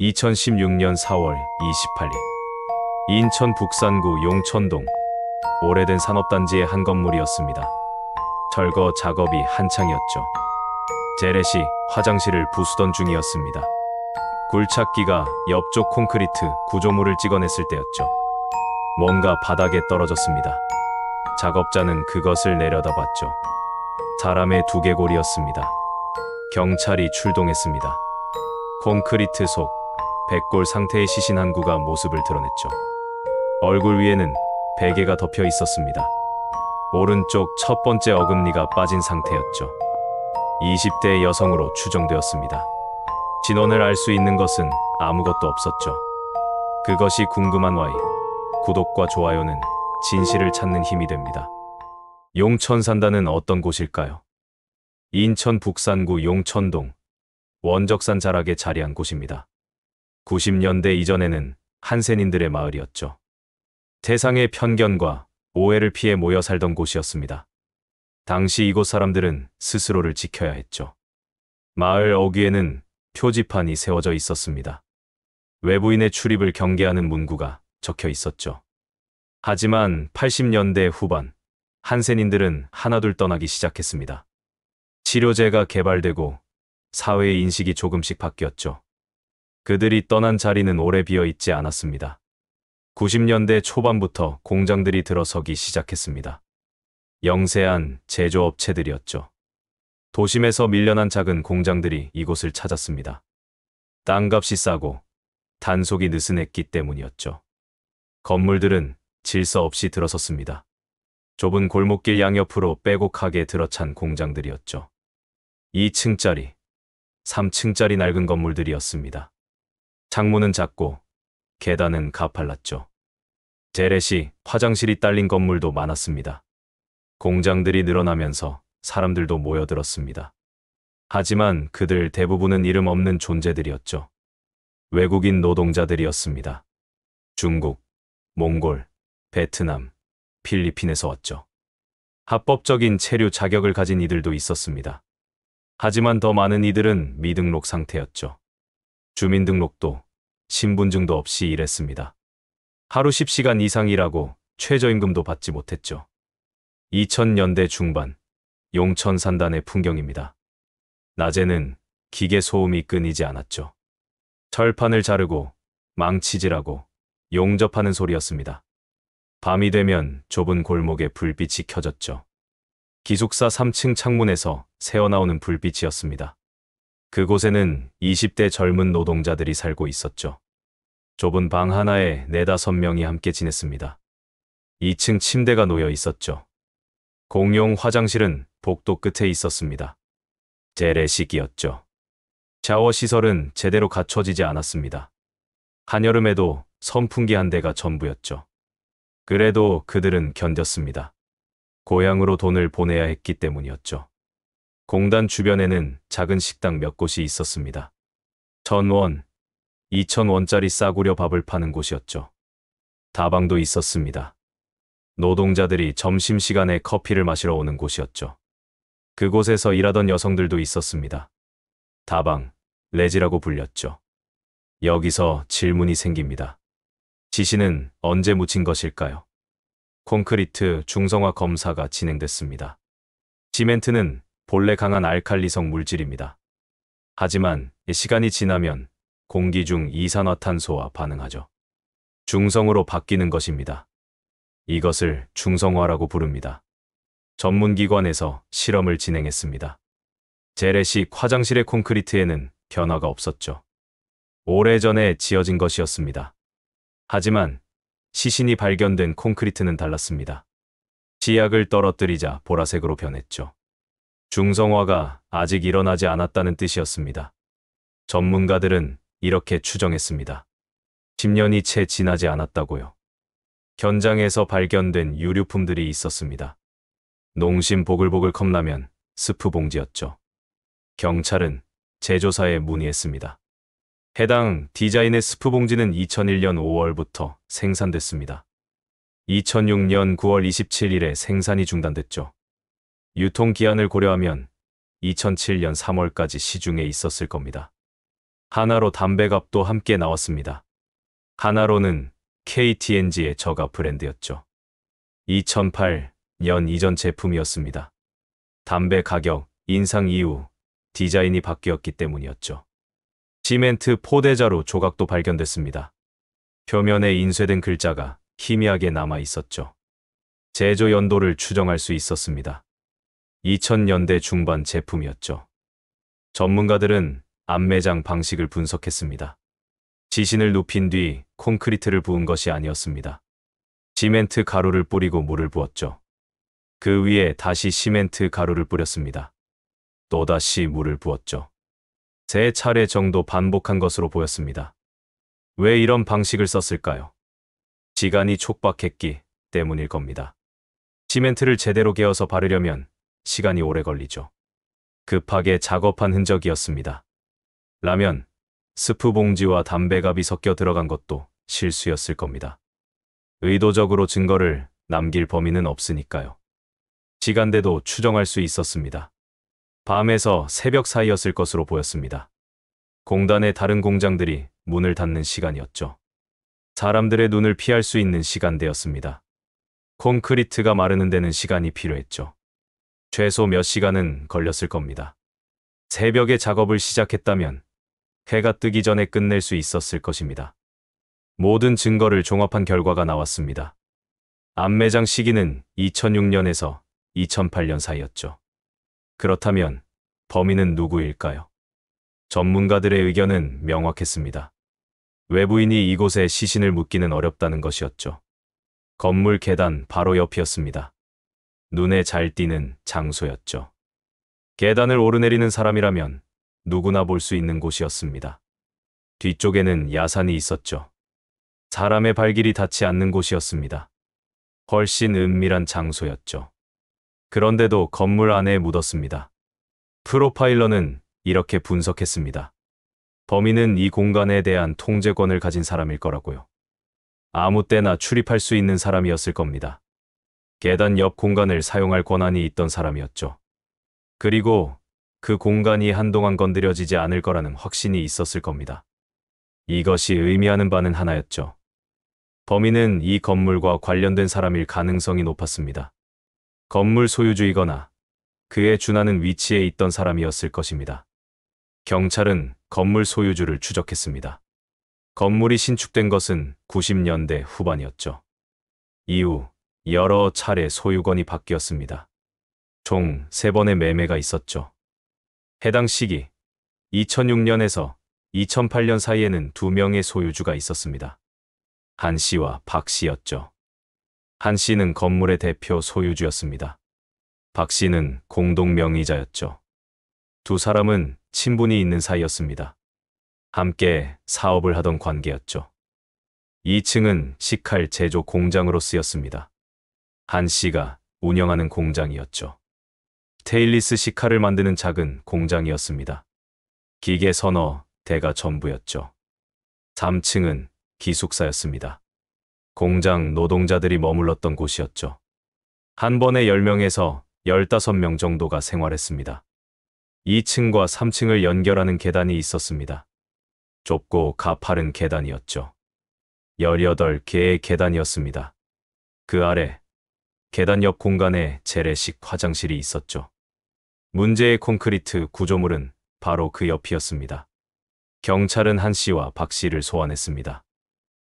2016년 4월 28일 인천 북산구 용천동 오래된 산업단지의 한 건물이었습니다. 철거 작업이 한창이었죠. 제렛이 화장실을 부수던 중이었습니다. 굴착기가 옆쪽 콘크리트 구조물을 찍어냈을 때였죠. 뭔가 바닥에 떨어졌습니다. 작업자는 그것을 내려다봤죠. 사람의 두개골이었습니다. 경찰이 출동했습니다. 콘크리트 속 백골 상태의 시신 한 구가 모습을 드러냈죠. 얼굴 위에는 베개가 덮여 있었습니다. 오른쪽 첫 번째 어금니가 빠진 상태였죠. 20대 여성으로 추정되었습니다. 진원을 알 수 있는 것은 아무것도 없었죠. 그것이 궁금한 Y. 구독과 좋아요는 진실을 찾는 힘이 됩니다. 용천산단은 어떤 곳일까요? 인천 북산구 용천동 원적산 자락에 자리한 곳입니다. 90년대 이전에는 한센인들의 마을이었죠. 세상의 편견과 오해를 피해 모여 살던 곳이었습니다. 당시 이곳 사람들은 스스로를 지켜야 했죠. 마을 어귀에는 표지판이 세워져 있었습니다. 외부인의 출입을 경계하는 문구가 적혀 있었죠. 하지만 80년대 후반 한센인들은 하나둘 떠나기 시작했습니다. 치료제가 개발되고 사회의 인식이 조금씩 바뀌었죠. 그들이 떠난 자리는 오래 비어 있지 않았습니다. 90년대 초반부터 공장들이 들어서기 시작했습니다. 영세한 제조업체들이었죠. 도심에서 밀려난 작은 공장들이 이곳을 찾았습니다. 땅값이 싸고 단속이 느슨했기 때문이었죠. 건물들은 질서 없이 들어섰습니다. 좁은 골목길 양옆으로 빼곡하게 들어찬 공장들이었죠. 2층짜리, 3층짜리 낡은 건물들이었습니다. 창문은 작고 계단은 가팔랐죠. 제렛이 화장실이 딸린 건물도 많았습니다. 공장들이 늘어나면서 사람들도 모여들었습니다. 하지만 그들 대부분은 이름 없는 존재들이었죠. 외국인 노동자들이었습니다. 중국, 몽골, 베트남, 필리핀에서 왔죠. 합법적인 체류 자격을 가진 이들도 있었습니다. 하지만 더 많은 이들은 미등록 상태였죠. 주민등록도 신분증도 없이 일했습니다. 하루 10시간 이상 일하고 최저임금도 받지 못했죠. 2000년대 중반 용천산단의 풍경입니다. 낮에는 기계 소음이 끊이지 않았죠. 철판을 자르고 망치질하고 용접하는 소리였습니다. 밤이 되면 좁은 골목에 불빛이 켜졌죠. 기숙사 3층 창문에서 새어나오는 불빛이었습니다. 그곳에는 20대 젊은 노동자들이 살고 있었죠. 좁은 방 하나에 4~5명이 함께 지냈습니다. 2층 침대가 놓여 있었죠. 공용 화장실은 복도 끝에 있었습니다. 재래식이었죠. 샤워 시설은 제대로 갖춰지지 않았습니다. 한여름에도 선풍기 한 대가 전부였죠. 그래도 그들은 견뎠습니다. 고향으로 돈을 보내야 했기 때문이었죠. 공단 주변에는 작은 식당 몇 곳이 있었습니다. 1,000원, 2,000원짜리 싸구려 밥을 파는 곳이었죠. 다방도 있었습니다. 노동자들이 점심시간에 커피를 마시러 오는 곳이었죠. 그곳에서 일하던 여성들도 있었습니다. 다방, 레지라고 불렸죠. 여기서 질문이 생깁니다. 시신은 언제 묻힌 것일까요? 콘크리트 중성화 검사가 진행됐습니다. 시멘트는 본래 강한 알칼리성 물질입니다. 하지만 시간이 지나면 공기 중 이산화탄소와 반응하죠. 중성으로 바뀌는 것입니다. 이것을 중성화라고 부릅니다. 전문기관에서 실험을 진행했습니다. 재래식 화장실의 콘크리트에는 변화가 없었죠. 오래전에 지어진 것이었습니다. 하지만 시신이 발견된 콘크리트는 달랐습니다. 치약을 떨어뜨리자 보라색으로 변했죠. 중성화가 아직 일어나지 않았다는 뜻이었습니다. 전문가들은 이렇게 추정했습니다. 10년이 채 지나지 않았다고요. 현장에서 발견된 유류품들이 있었습니다. 농심 보글보글 컵라면, 스프 봉지였죠. 경찰은 제조사에 문의했습니다. 해당 디자인의 스프 봉지는 2001년 5월부터 생산됐습니다. 2006년 9월 27일에 생산이 중단됐죠. 유통기한을 고려하면 2007년 3월까지 시중에 있었을 겁니다. 하나로 담배값도 함께 나왔습니다. 하나로는 KTNG의 저가 브랜드였죠. 2008년 이전 제품이었습니다. 담배 가격 인상 이후 디자인이 바뀌었기 때문이었죠. 시멘트 포대자루 조각도 발견됐습니다. 표면에 인쇄된 글자가 희미하게 남아 있었죠. 제조 연도를 추정할 수 있었습니다. 2000년대 중반 제품이었죠. 전문가들은 안매장 방식을 분석했습니다. 지신을 눕힌 뒤 콘크리트를 부은 것이 아니었습니다. 시멘트 가루를 뿌리고 물을 부었죠. 그 위에 다시 시멘트 가루를 뿌렸습니다. 또다시 물을 부었죠. 3차례 정도 반복한 것으로 보였습니다. 왜 이런 방식을 썼을까요? 시간이 촉박했기 때문일 겁니다. 시멘트를 제대로 개어서 바르려면 시간이 오래 걸리죠. 급하게 작업한 흔적이었습니다. 라면, 스프 봉지와 담배갑이 섞여 들어간 것도 실수였을 겁니다. 의도적으로 증거를 남길 범인은 없으니까요. 시간대도 추정할 수 있었습니다. 밤에서 새벽 사이였을 것으로 보였습니다. 공단의 다른 공장들이 문을 닫는 시간이었죠. 사람들의 눈을 피할 수 있는 시간대였습니다. 콘크리트가 마르는 데는 시간이 필요했죠. 최소 몇 시간은 걸렸을 겁니다. 새벽에 작업을 시작했다면 해가 뜨기 전에 끝낼 수 있었을 것입니다. 모든 증거를 종합한 결과가 나왔습니다. 안매장 시기는 2006년에서 2008년 사이였죠. 그렇다면 범인은 누구일까요? 전문가들의 의견은 명확했습니다. 외부인이 이곳에 시신을 묻기는 어렵다는 것이었죠. 건물 계단 바로 옆이었습니다. 눈에 잘 띄는 장소였죠. 계단을 오르내리는 사람이라면 누구나 볼 수 있는 곳이었습니다. 뒤쪽에는 야산이 있었죠. 사람의 발길이 닿지 않는 곳이었습니다. 훨씬 은밀한 장소였죠. 그런데도 건물 안에 묻었습니다. 프로파일러는 이렇게 분석했습니다. 범인은 이 공간에 대한 통제권을 가진 사람일 거라고요. 아무 때나 출입할 수 있는 사람이었을 겁니다. 계단 옆 공간을 사용할 권한이 있던 사람이었죠. 그리고 그 공간이 한동안 건드려지지 않을 거라는 확신이 있었을 겁니다. 이것이 의미하는 바는 하나였죠. 범인은 이 건물과 관련된 사람일 가능성이 높았습니다. 건물 소유주이거나 그에 준하는 위치에 있던 사람이었을 것입니다. 경찰은 건물 소유주를 추적했습니다. 건물이 신축된 것은 90년대 후반이었죠. 이후 여러 차례 소유권이 바뀌었습니다. 총 3번의 매매가 있었죠. 해당 시기 2006년에서 2008년 사이에는 2명의 소유주가 있었습니다. 한 씨와 박 씨였죠. 한 씨는 건물의 대표 소유주였습니다. 박 씨는 공동 명의자였죠. 두 사람은 친분이 있는 사이였습니다. 함께 사업을 하던 관계였죠. 2층은 식칼 제조 공장으로 쓰였습니다. 한 씨가 운영하는 공장이었죠. 스테인리스 식칼을 만드는 작은 공장이었습니다. 기계 서너 대가 전부였죠. 3층은 기숙사였습니다. 공장 노동자들이 머물렀던 곳이었죠. 한 번에 10명에서 15명 정도가 생활했습니다. 2층과 3층을 연결하는 계단이 있었습니다. 좁고 가파른 계단이었죠. 18개의 계단이었습니다. 그 아래 계단 옆 공간에 재래식 화장실이 있었죠. 문제의 콘크리트 구조물은 바로 그 옆이었습니다. 경찰은 한 씨와 박 씨를 소환했습니다.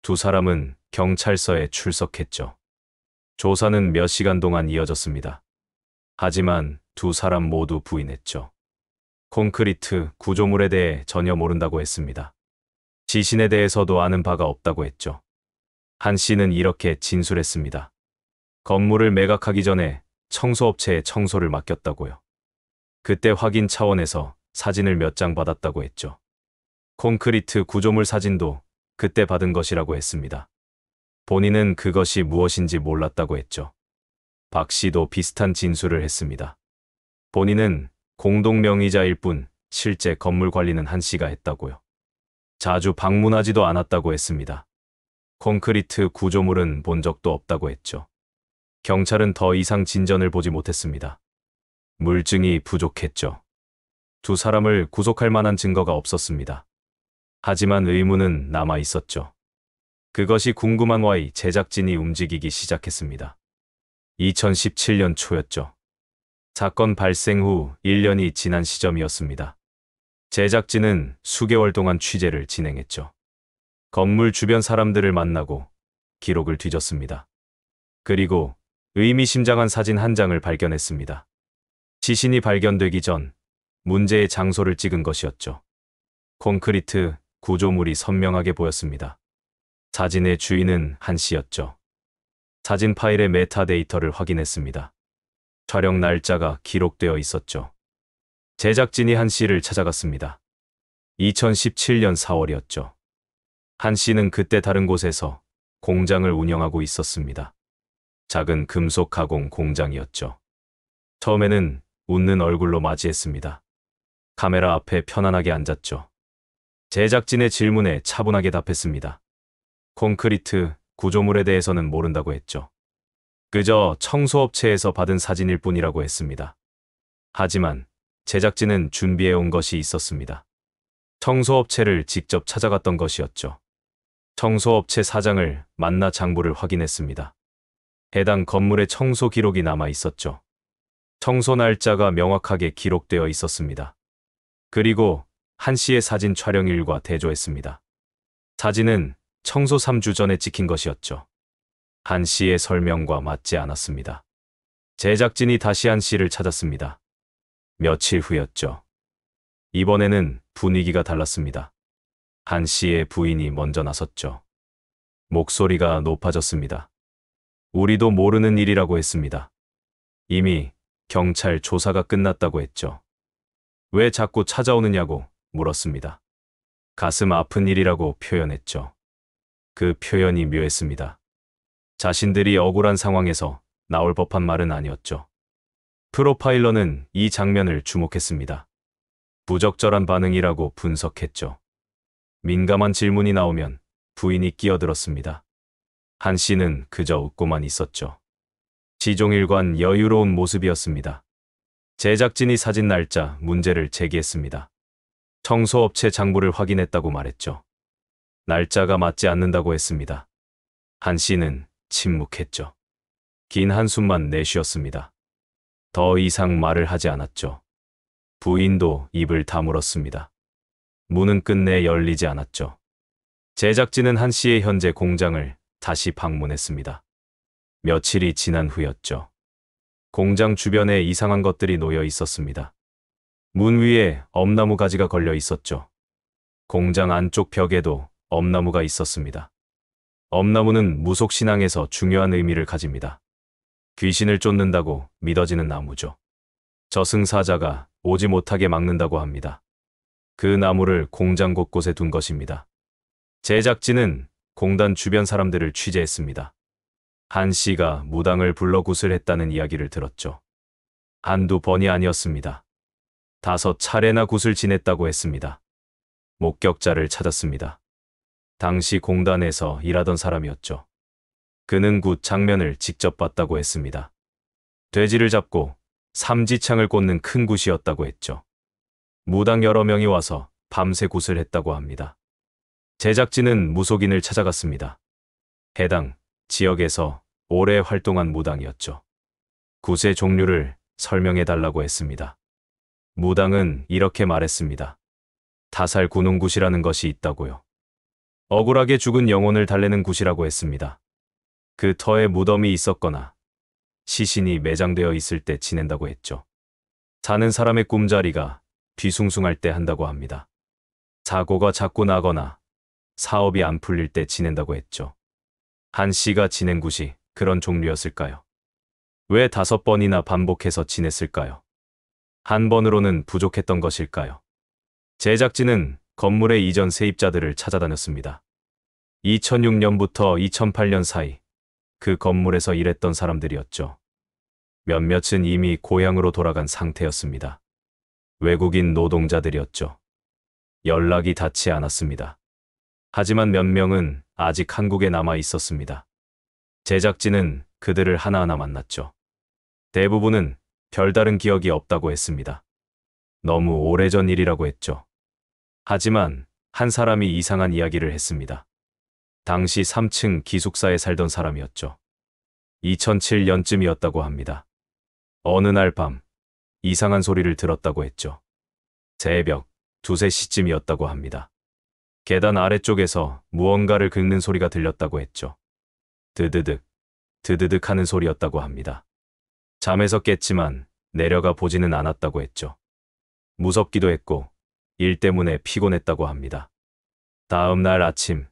두 사람은 경찰서에 출석했죠. 조사는 몇 시간 동안 이어졌습니다. 하지만 두 사람 모두 부인했죠. 콘크리트 구조물에 대해 전혀 모른다고 했습니다. 지신에 대해서도 아는 바가 없다고 했죠. 한 씨는 이렇게 진술했습니다. 건물을 매각하기 전에 청소업체에 청소를 맡겼다고요. 그때 확인 차원에서 사진을 몇 장 받았다고 했죠. 콘크리트 구조물 사진도 그때 받은 것이라고 했습니다. 본인은 그것이 무엇인지 몰랐다고 했죠. 박 씨도 비슷한 진술을 했습니다. 본인은 공동명의자일 뿐 실제 건물 관리는 한 씨가 했다고요. 자주 방문하지도 않았다고 했습니다. 콘크리트 구조물은 본 적도 없다고 했죠. 경찰은 더 이상 진전을 보지 못했습니다. 물증이 부족했죠. 두 사람을 구속할 만한 증거가 없었습니다. 하지만 의문은 남아 있었죠. 그것이 궁금한 Y 제작진이 움직이기 시작했습니다. 2017년 초였죠. 사건 발생 후 1년이 지난 시점이었습니다. 제작진은 수개월 동안 취재를 진행했죠. 건물 주변 사람들을 만나고 기록을 뒤졌습니다. 그리고 의미심장한 사진 한 장을 발견했습니다. 시신이 발견되기 전 문제의 장소를 찍은 것이었죠. 콘크리트 구조물이 선명하게 보였습니다. 사진의 주인은 한 씨였죠. 사진 파일의 메타데이터를 확인했습니다. 촬영 날짜가 기록되어 있었죠. 제작진이 한 씨를 찾아갔습니다. 2017년 4월이었죠. 한 씨는 그때 다른 곳에서 공장을 운영하고 있었습니다. 작은 금속 가공 공장이었죠. 처음에는 웃는 얼굴로 맞이했습니다. 카메라 앞에 편안하게 앉았죠. 제작진의 질문에 차분하게 답했습니다. 콘크리트 구조물에 대해서는 모른다고 했죠. 그저 청소업체에서 받은 사진일 뿐이라고 했습니다. 하지만 제작진은 준비해온 것이 있었습니다. 청소업체를 직접 찾아갔던 것이었죠. 청소업체 사장을 만나 장부를 확인했습니다. 해당 건물의 청소 기록이 남아 있었죠. 청소 날짜가 명확하게 기록되어 있었습니다. 그리고 한 씨의 사진 촬영일과 대조했습니다. 사진은 청소 3주 전에 찍힌 것이었죠. 한 씨의 설명과 맞지 않았습니다. 제작진이 다시 한 씨를 찾았습니다. 며칠 후였죠. 이번에는 분위기가 달랐습니다. 한 씨의 부인이 먼저 나섰죠. 목소리가 높아졌습니다. 우리도 모르는 일이라고 했습니다. 이미 경찰 조사가 끝났다고 했죠. 왜 자꾸 찾아오느냐고 물었습니다. 가슴 아픈 일이라고 표현했죠. 그 표현이 묘했습니다. 자신들이 억울한 상황에서 나올 법한 말은 아니었죠. 프로파일러는 이 장면을 주목했습니다. 부적절한 반응이라고 분석했죠. 민감한 질문이 나오면 부인이 끼어들었습니다. 한 씨는 그저 웃고만 있었죠. 지종일관 여유로운 모습이었습니다. 제작진이 사진 날짜 문제를 제기했습니다. 청소업체 장부를 확인했다고 말했죠. 날짜가 맞지 않는다고 했습니다. 한 씨는 침묵했죠. 긴 한숨만 내쉬었습니다. 더 이상 말을 하지 않았죠. 부인도 입을 다물었습니다. 문은 끝내 열리지 않았죠. 제작진은 한 씨의 현재 공장을 다시 방문했습니다. 며칠이 지난 후였죠. 공장 주변에 이상한 것들이 놓여 있었습니다. 문 위에 엄나무 가지가 걸려 있었죠. 공장 안쪽 벽에도 엄나무가 있었습니다. 엄나무는 무속신앙에서 중요한 의미를 가집니다. 귀신을 쫓는다고 믿어지는 나무죠. 저승사자가 오지 못하게 막는다고 합니다. 그 나무를 공장 곳곳에 둔 것입니다. 제작진은 공단 주변 사람들을 취재했습니다. 한 씨가 무당을 불러 굿을 했다는 이야기를 들었죠. 한두 번이 아니었습니다. 5차례나 굿을 지냈다고 했습니다. 목격자를 찾았습니다. 당시 공단에서 일하던 사람이었죠. 그는 굿 장면을 직접 봤다고 했습니다. 돼지를 잡고 삼지창을 꽂는 큰 굿이었다고 했죠. 무당 여러 명이 와서 밤새 굿을 했다고 합니다. 제작진은 무속인을 찾아갔습니다. 해당 지역에서 오래 활동한 무당이었죠. 굿의 종류를 설명해달라고 했습니다. 무당은 이렇게 말했습니다. 타살 구농굿이라는 것이 있다고요. 억울하게 죽은 영혼을 달래는 굿이라고 했습니다. 그 터에 무덤이 있었거나 시신이 매장되어 있을 때 지낸다고 했죠. 사는 사람의 꿈자리가 뒤숭숭할 때 한다고 합니다. 사고가 자꾸 나거나 사업이 안 풀릴 때 지낸다고 했죠. 한 씨가 지낸 굿이 그런 종류였을까요? 왜 5번이나 반복해서 지냈을까요? 한 번으로는 부족했던 것일까요? 제작진은 건물의 이전 세입자들을 찾아다녔습니다. 2006년부터 2008년 사이 그 건물에서 일했던 사람들이었죠. 몇몇은 이미 고향으로 돌아간 상태였습니다. 외국인 노동자들이었죠. 연락이 닿지 않았습니다. 하지만 몇 명은 아직 한국에 남아 있었습니다. 제작진은 그들을 하나하나 만났죠. 대부분은 별다른 기억이 없다고 했습니다. 너무 오래전 일이라고 했죠. 하지만 한 사람이 이상한 이야기를 했습니다. 당시 3층 기숙사에 살던 사람이었죠. 2007년쯤이었다고 합니다. 어느 날 밤 이상한 소리를 들었다고 했죠. 새벽 2, 3시쯤이었다고 합니다. 계단 아래쪽에서 무언가를 긁는 소리가 들렸다고 했죠. 드드득, 드드득 하는 소리였다고 합니다. 잠에서 깼지만 내려가 보지는 않았다고 했죠. 무섭기도 했고 일 때문에 피곤했다고 합니다. 다음 날 아침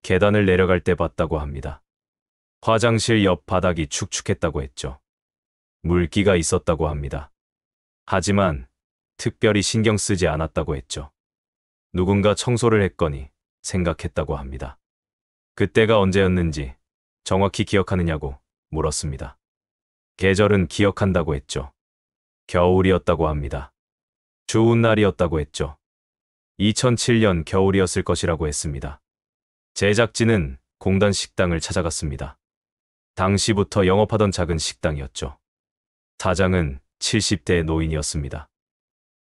계단을 내려갈 때 봤다고 합니다. 화장실 옆 바닥이 축축했다고 했죠. 물기가 있었다고 합니다. 하지만 특별히 신경 쓰지 않았다고 했죠. 누군가 청소를 했거니 생각했다고 합니다. 그때가 언제였는지 정확히 기억하느냐고 물었습니다. 계절은 기억한다고 했죠. 겨울이었다고 합니다. 추운 날이었다고 했죠. 2007년 겨울이었을 것이라고 했습니다. 제작진은 공단 식당을 찾아갔습니다. 당시부터 영업하던 작은 식당이었죠. 사장은 70대 노인이었습니다.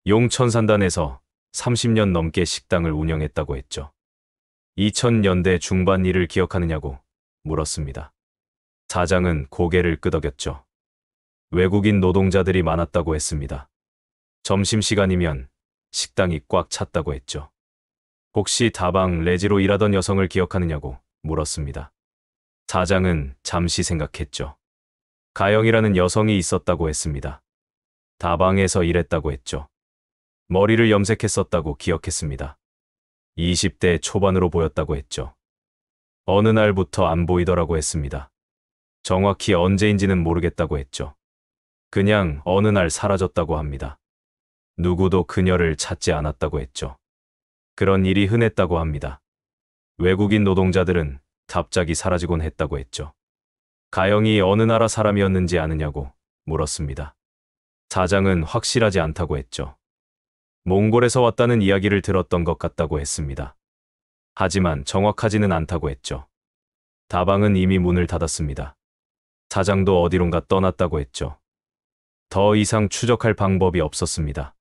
용천산단에서 30년 넘게 식당을 운영했다고 했죠. 2000년대 중반 일을 기억하느냐고 물었습니다. 사장은 고개를 끄덕였죠. 외국인 노동자들이 많았다고 했습니다. 점심시간이면 식당이 꽉 찼다고 했죠. 혹시 다방 레지로 일하던 여성을 기억하느냐고 물었습니다. 사장은 잠시 생각했죠. 가영이라는 여성이 있었다고 했습니다. 다방에서 일했다고 했죠. 머리를 염색했었다고 기억했습니다. 20대 초반으로 보였다고 했죠. 어느 날부터 안 보이더라고 했습니다. 정확히 언제인지는 모르겠다고 했죠. 그냥 어느 날 사라졌다고 합니다. 누구도 그녀를 찾지 않았다고 했죠. 그런 일이 흔했다고 합니다. 외국인 노동자들은 갑자기 사라지곤 했다고 했죠. 가영이 어느 나라 사람이었는지 아느냐고 물었습니다. 사장은 확실하지 않다고 했죠. 몽골에서 왔다는 이야기를 들었던 것 같다고 했습니다. 하지만 정확하지는 않다고 했죠. 다방은 이미 문을 닫았습니다. 사장도 어디론가 떠났다고 했죠. 더 이상 추적할 방법이 없었습니다.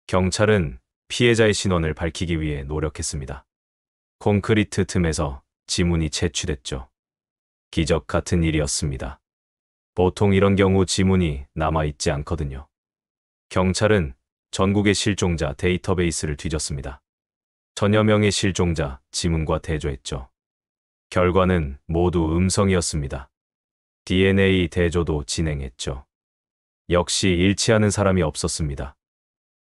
경찰은 피해자의 신원을 밝히기 위해 노력했습니다. 콘크리트 틈에서 지문이 채취됐죠. 기적 같은 일이었습니다. 보통 이런 경우 지문이 남아있지 않거든요. 경찰은 전국의 실종자 데이터베이스를 뒤졌습니다. 천여 명의 실종자 지문과 대조했죠. 결과는 모두 음성이었습니다. DNA 대조도 진행했죠. 역시 일치하는 사람이 없었습니다.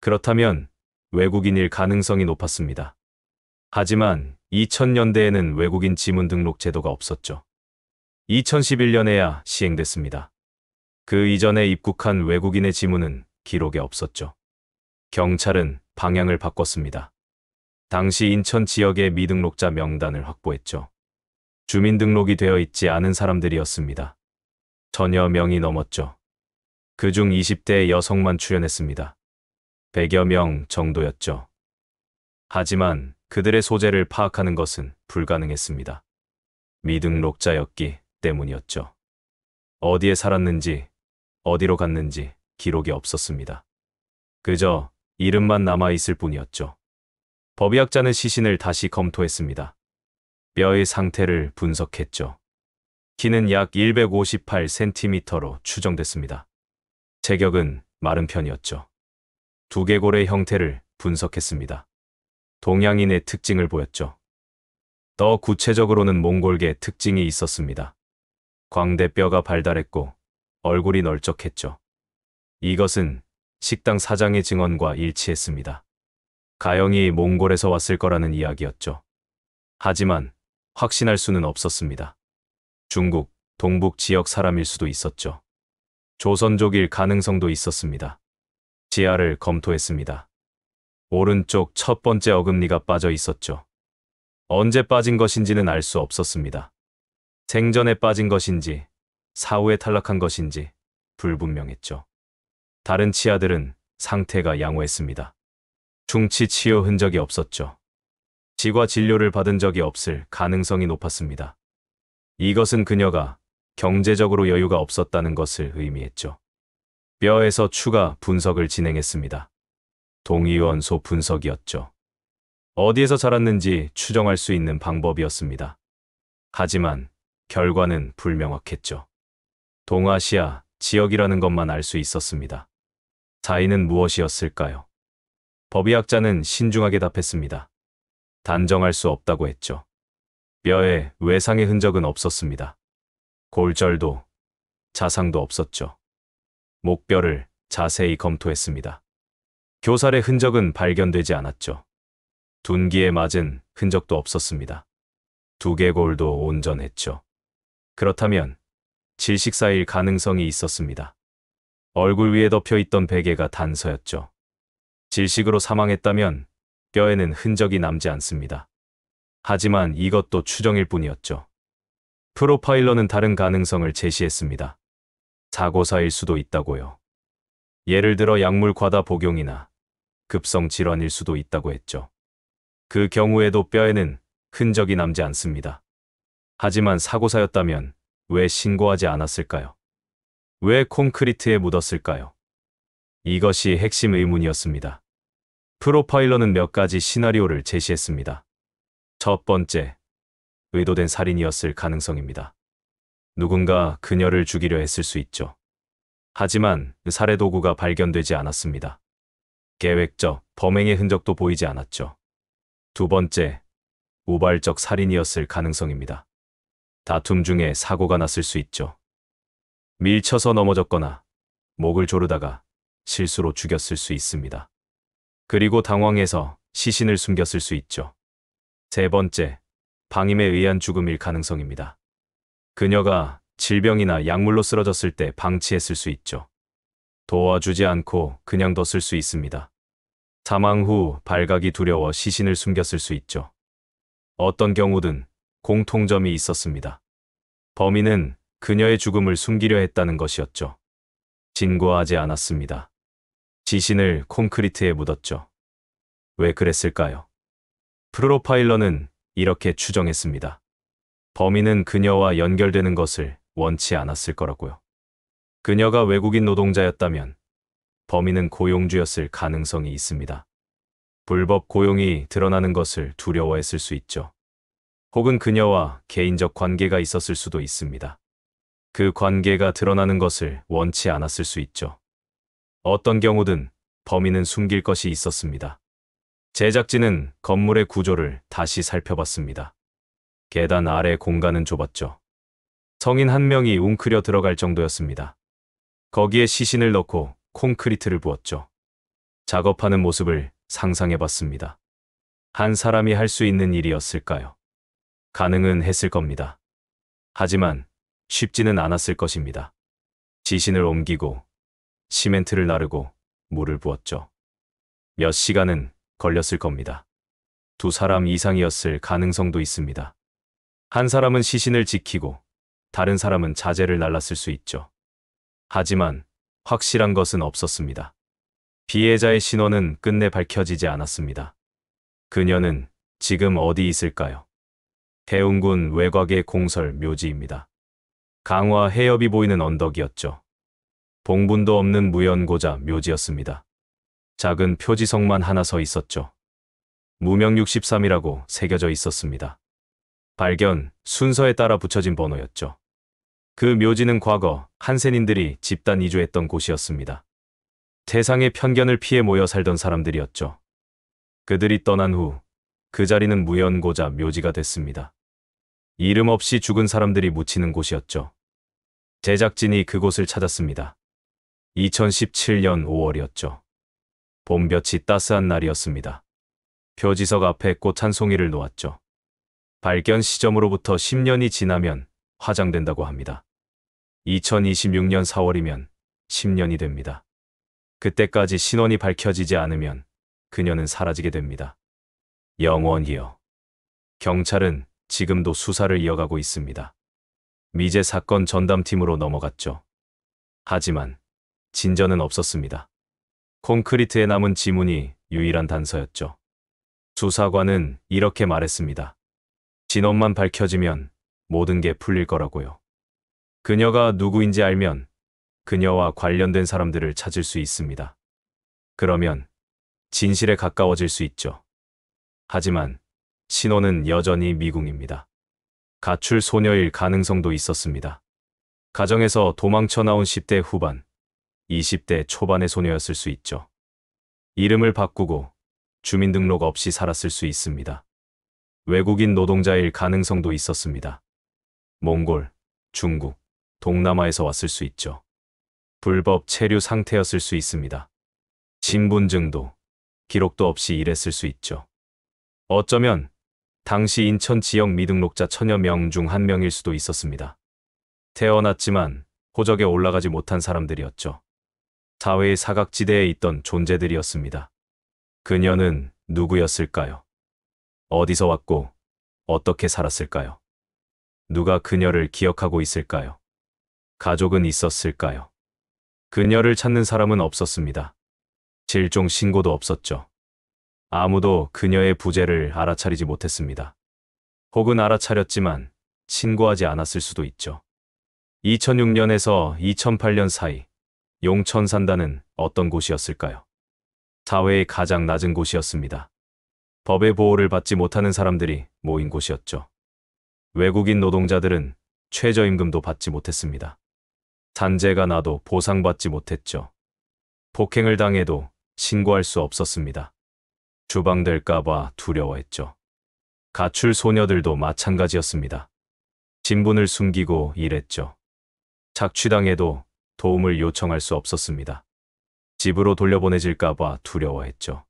그렇다면 외국인일 가능성이 높았습니다. 하지만 2000년대에는 외국인 지문 등록 제도가 없었죠. 2011년에야 시행됐습니다. 그 이전에 입국한 외국인의 지문은 기록에 없었죠. 경찰은 방향을 바꿨습니다. 당시 인천 지역의 미등록자 명단을 확보했죠. 주민등록이 되어 있지 않은 사람들이었습니다. 천여 명이 넘었죠. 그중 20대 여성만 출연했습니다. 100여 명 정도였죠. 하지만 그들의 소재를 파악하는 것은 불가능했습니다. 미등록자였기 때문이었죠. 어디에 살았는지, 어디로 갔는지 기록이 없었습니다. 그저 이름만 남아있을 뿐이었죠. 법의학자는 시신을 다시 검토했습니다. 뼈의 상태를 분석했죠. 키는 약 158cm로 추정됐습니다. 체격은 마른 편이었죠. 두개골의 형태를 분석했습니다. 동양인의 특징을 보였죠. 더 구체적으로는 몽골계 특징이 있었습니다. 광대뼈가 발달했고 얼굴이 널쩍했죠. 이것은 식당 사장의 증언과 일치했습니다. 가영이 몽골에서 왔을 거라는 이야기였죠. 하지만 확신할 수는 없었습니다. 중국, 동북 지역 사람일 수도 있었죠. 조선족일 가능성도 있었습니다. 지하를 검토했습니다. 오른쪽 첫 번째 어금니가 빠져 있었죠. 언제 빠진 것인지는 알 수 없었습니다. 생전에 빠진 것인지, 사후에 탈락한 것인지 불분명했죠. 다른 치아들은 상태가 양호했습니다. 충치 치유 흔적이 없었죠. 치과 진료를 받은 적이 없을 가능성이 높았습니다. 이것은 그녀가 경제적으로 여유가 없었다는 것을 의미했죠. 뼈에서 추가 분석을 진행했습니다. 동위원소 분석이었죠. 어디에서 자랐는지 추정할 수 있는 방법이었습니다. 하지만 결과는 불명확했죠. 동아시아 지역이라는 것만 알 수 있었습니다. 사인은 무엇이었을까요? 법의학자는 신중하게 답했습니다. 단정할 수 없다고 했죠. 뼈에 외상의 흔적은 없었습니다. 골절도, 자상도 없었죠. 목뼈를 자세히 검토했습니다. 교살의 흔적은 발견되지 않았죠. 둔기에 맞은 흔적도 없었습니다. 두개골도 온전했죠. 그렇다면 질식 쌓일 가능성이 있었습니다. 얼굴 위에 덮여 있던 베개가 단서였죠. 질식으로 사망했다면 뼈에는 흔적이 남지 않습니다. 하지만 이것도 추정일 뿐이었죠. 프로파일러는 다른 가능성을 제시했습니다. 사고사일 수도 있다고요. 예를 들어 약물 과다 복용이나 급성 질환일 수도 있다고 했죠. 그 경우에도 뼈에는 흔적이 남지 않습니다. 하지만 사고사였다면 왜 신고하지 않았을까요? 왜 콘크리트에 묻었을까요? 이것이 핵심 의문이었습니다. 프로파일러는 몇 가지 시나리오를 제시했습니다. 첫 번째, 의도된 살인이었을 가능성입니다. 누군가 그녀를 죽이려 했을 수 있죠. 하지만 살해 도구가 발견되지 않았습니다. 계획적 범행의 흔적도 보이지 않았죠. 두 번째, 우발적 살인이었을 가능성입니다. 다툼 중에 사고가 났을 수 있죠. 밀쳐서 넘어졌거나 목을 조르다가 실수로 죽였을 수 있습니다. 그리고 당황해서 시신을 숨겼을 수 있죠. 세 번째, 방임에 의한 죽음일 가능성입니다. 그녀가 질병이나 약물로 쓰러졌을 때 방치했을 수 있죠. 도와주지 않고 그냥 뒀을 수 있습니다. 사망 후 발각이 두려워 시신을 숨겼을 수 있죠. 어떤 경우든 공통점이 있었습니다. 범인은 그녀의 죽음을 숨기려 했다는 것이었죠. 진고하지 않았습니다. 시신을 콘크리트에 묻었죠. 왜 그랬을까요? 프로파일러는 이렇게 추정했습니다. 범인은 그녀와 연결되는 것을 원치 않았을 거라고요. 그녀가 외국인 노동자였다면 범인은 고용주였을 가능성이 있습니다. 불법 고용이 드러나는 것을 두려워했을 수 있죠. 혹은 그녀와 개인적 관계가 있었을 수도 있습니다. 그 관계가 드러나는 것을 원치 않았을 수 있죠. 어떤 경우든 범인은 숨길 것이 있었습니다. 제작진은 건물의 구조를 다시 살펴봤습니다. 계단 아래 공간은 좁았죠. 성인 한 명이 웅크려 들어갈 정도였습니다. 거기에 시신을 넣고 콘크리트를 부었죠. 작업하는 모습을 상상해봤습니다. 한 사람이 할 수 있는 일이었을까요? 가능은 했을 겁니다. 하지만 쉽지는 않았을 것입니다. 시신을 옮기고 시멘트를 나르고 물을 부었죠. 몇 시간은 걸렸을 겁니다. 두 사람 이상이었을 가능성도 있습니다. 한 사람은 시신을 지키고 다른 사람은 자재를 날랐을 수 있죠. 하지만 확실한 것은 없었습니다. 피해자의 신원은 끝내 밝혀지지 않았습니다. 그녀는 지금 어디 있을까요? 해운군 외곽의 공설 묘지입니다. 강화 해협이 보이는 언덕이었죠. 봉분도 없는 무연고자 묘지였습니다. 작은 표지석만 하나 서 있었죠. 무명 63이라고 새겨져 있었습니다. 발견 순서에 따라 붙여진 번호였죠. 그 묘지는 과거 한센인들이 집단 이주했던 곳이었습니다. 세상의 편견을 피해 모여 살던 사람들이었죠. 그들이 떠난 후 그 자리는 무연고자 묘지가 됐습니다. 이름 없이 죽은 사람들이 묻히는 곳이었죠. 제작진이 그곳을 찾았습니다. 2017년 5월이었죠. 봄볕이 따스한 날이었습니다. 표지석 앞에 꽃 한 송이를 놓았죠. 발견 시점으로부터 10년이 지나면 화장된다고 합니다. 2026년 4월이면 10년이 됩니다. 그때까지 신원이 밝혀지지 않으면 그녀는 사라지게 됩니다. 영원히요. 경찰은 지금도 수사를 이어가고 있습니다. 미제 사건 전담팀으로 넘어갔죠. 하지만 진전은 없었습니다. 콘크리트에 남은 지문이 유일한 단서였죠. 수사관은 이렇게 말했습니다. 진원만 밝혀지면 모든 게 풀릴 거라고요. 그녀가 누구인지 알면 그녀와 관련된 사람들을 찾을 수 있습니다. 그러면 진실에 가까워질 수 있죠. 하지만 신원은 여전히 미궁입니다. 가출 소녀일 가능성도 있었습니다. 가정에서 도망쳐 나온 10대 후반, 20대 초반의 소녀였을 수 있죠. 이름을 바꾸고 주민등록 없이 살았을 수 있습니다. 외국인 노동자일 가능성도 있었습니다. 몽골, 중국, 동남아에서 왔을 수 있죠. 불법 체류 상태였을 수 있습니다. 신분증도, 기록도 없이 일했을 수 있죠. 어쩌면 당시 인천 지역 미등록자 천여 명 중 한 명일 수도 있었습니다. 태어났지만 호적에 올라가지 못한 사람들이었죠. 사회의 사각지대에 있던 존재들이었습니다. 그녀는 누구였을까요? 어디서 왔고 어떻게 살았을까요? 누가 그녀를 기억하고 있을까요? 가족은 있었을까요? 그녀를 찾는 사람은 없었습니다. 실종 신고도 없었죠. 아무도 그녀의 부재를 알아차리지 못했습니다. 혹은 알아차렸지만 신고하지 않았을 수도 있죠. 2006년에서 2008년 사이 용천산단은 어떤 곳이었을까요? 사회의 가장 낮은 곳이었습니다. 법의 보호를 받지 못하는 사람들이 모인 곳이었죠. 외국인 노동자들은 최저임금도 받지 못했습니다. 산재가 나도 보상받지 못했죠. 폭행을 당해도 신고할 수 없었습니다. 추방될까봐 두려워했죠. 가출 소녀들도 마찬가지였습니다. 신분을 숨기고 일했죠. 착취당해도 도움을 요청할 수 없었습니다. 집으로 돌려보내질까봐 두려워했죠.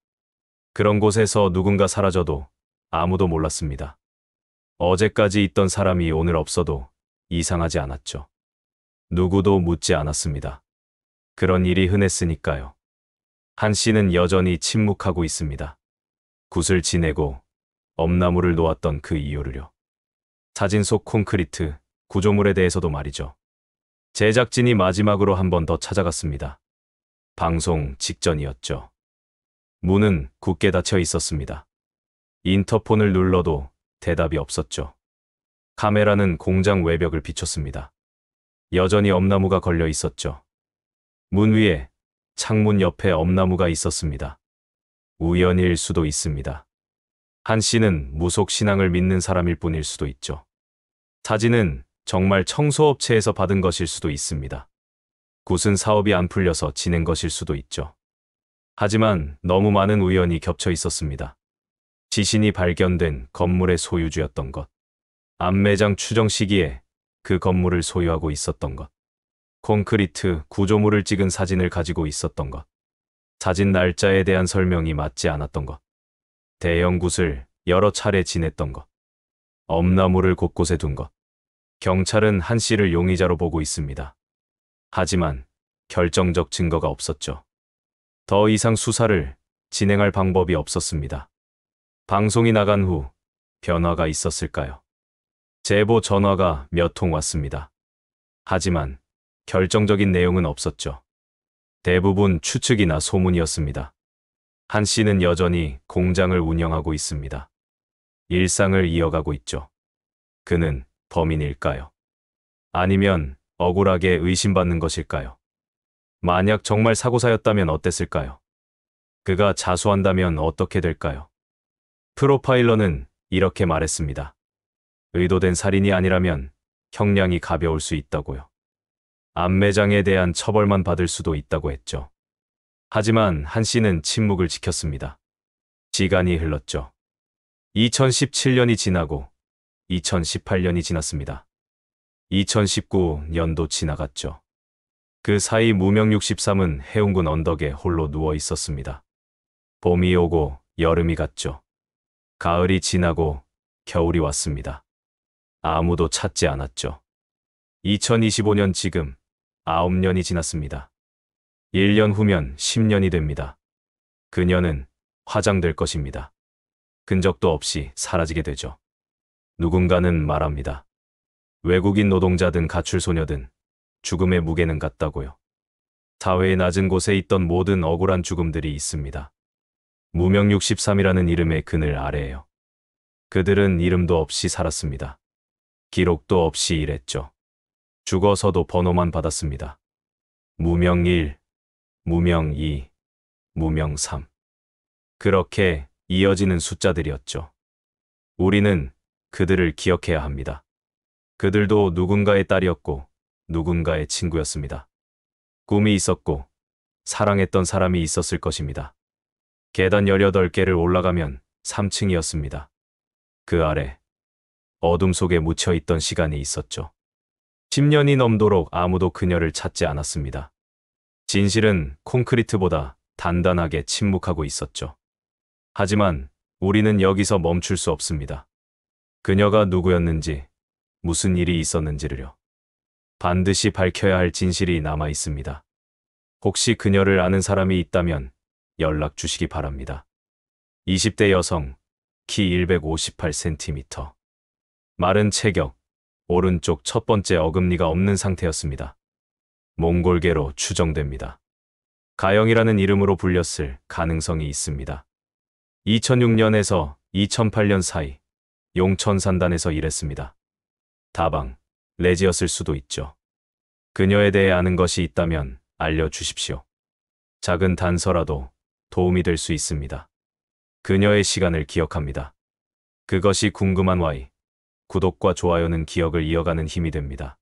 그런 곳에서 누군가 사라져도 아무도 몰랐습니다. 어제까지 있던 사람이 오늘 없어도 이상하지 않았죠. 누구도 묻지 않았습니다. 그런 일이 흔했으니까요. 한 씨는 여전히 침묵하고 있습니다. 굿을 지내고 엄나무를 놓았던 그 이유를요. 사진 속 콘크리트 구조물에 대해서도 말이죠. 제작진이 마지막으로 한 번 더 찾아갔습니다. 방송 직전이었죠. 문은 굳게 닫혀 있었습니다. 인터폰을 눌러도 대답이 없었죠. 카메라는 공장 외벽을 비췄습니다. 여전히 엄나무가 걸려 있었죠. 문 위에 창문 옆에 엄나무가 있었습니다. 우연일 수도 있습니다. 한 씨는 무속 신앙을 믿는 사람일 뿐일 수도 있죠. 사진은 정말 청소업체에서 받은 것일 수도 있습니다. 굿은 사업이 안 풀려서 지낸 것일 수도 있죠. 하지만 너무 많은 우연이 겹쳐 있었습니다. 시신이 발견된 건물의 소유주였던 것, 암매장 추정 시기에 그 건물을 소유하고 있었던 것, 콘크리트 구조물을 찍은 사진을 가지고 있었던 것, 사진 날짜에 대한 설명이 맞지 않았던 것, 대형 굿을 여러 차례 지냈던 것, 엄나무를 곳곳에 둔 것. 경찰은 한 씨를 용의자로 보고 있습니다. 하지만 결정적 증거가 없었죠. 더 이상 수사를 진행할 방법이 없었습니다. 방송이 나간 후 변화가 있었을까요? 제보 전화가 몇 통 왔습니다. 하지만 결정적인 내용은 없었죠. 대부분 추측이나 소문이었습니다. 한 씨는 여전히 공장을 운영하고 있습니다. 일상을 이어가고 있죠. 그는 범인일까요? 아니면 억울하게 의심받는 것일까요? 만약 정말 사고사였다면 어땠을까요? 그가 자수한다면 어떻게 될까요? 프로파일러는 이렇게 말했습니다. 의도된 살인이 아니라면 형량이 가벼울 수 있다고요. 암매장에 대한 처벌만 받을 수도 있다고 했죠. 하지만 한 씨는 침묵을 지켰습니다. 시간이 흘렀죠. 2017년이 지나고 2018년이 지났습니다. 2019년도 지나갔죠. 그 사이 무명 63은 해운군 언덕에 홀로 누워 있었습니다. 봄이 오고 여름이 갔죠. 가을이 지나고 겨울이 왔습니다. 아무도 찾지 않았죠. 2025년 지금 9년이 지났습니다. 1년 후면 10년이 됩니다. 그녀는 화장될 것입니다. 흔적도 없이 사라지게 되죠. 누군가는 말합니다. 외국인 노동자든 가출 소녀든 죽음의 무게는 같다고요. 사회의 낮은 곳에 있던 모든 억울한 죽음들이 있습니다. 무명 63이라는 이름의 그늘 아래에요. 그들은 이름도 없이 살았습니다. 기록도 없이 일했죠. 죽어서도 번호만 받았습니다. 무명 1, 무명 2, 무명 3. 그렇게 이어지는 숫자들이었죠. 우리는 그들을 기억해야 합니다. 그들도 누군가의 딸이었고 누군가의 친구였습니다. 꿈이 있었고 사랑했던 사람이 있었을 것입니다. 계단 18개를 올라가면 3층이었습니다. 그 아래 어둠 속에 묻혀있던 시간이 있었죠. 10년이 넘도록 아무도 그녀를 찾지 않았습니다. 진실은 콘크리트보다 단단하게 침묵하고 있었죠. 하지만 우리는 여기서 멈출 수 없습니다. 그녀가 누구였는지, 무슨 일이 있었는지를요. 반드시 밝혀야 할 진실이 남아 있습니다. 혹시 그녀를 아는 사람이 있다면 연락 주시기 바랍니다. 20대 여성, 키 158cm. 마른 체격, 오른쪽 첫 번째 어금니가 없는 상태였습니다. 몽골계로 추정됩니다. 가영이라는 이름으로 불렸을 가능성이 있습니다. 2006년에서 2008년 사이 용천산단에서 일했습니다. 다방, 레지였을 수도 있죠. 그녀에 대해 아는 것이 있다면 알려주십시오. 작은 단서라도 도움이 될 수 있습니다. 그녀의 시간을 기억합니다. 그것이 궁금한 Y. 구독과 좋아요는 기억을 이어가는 힘이 됩니다.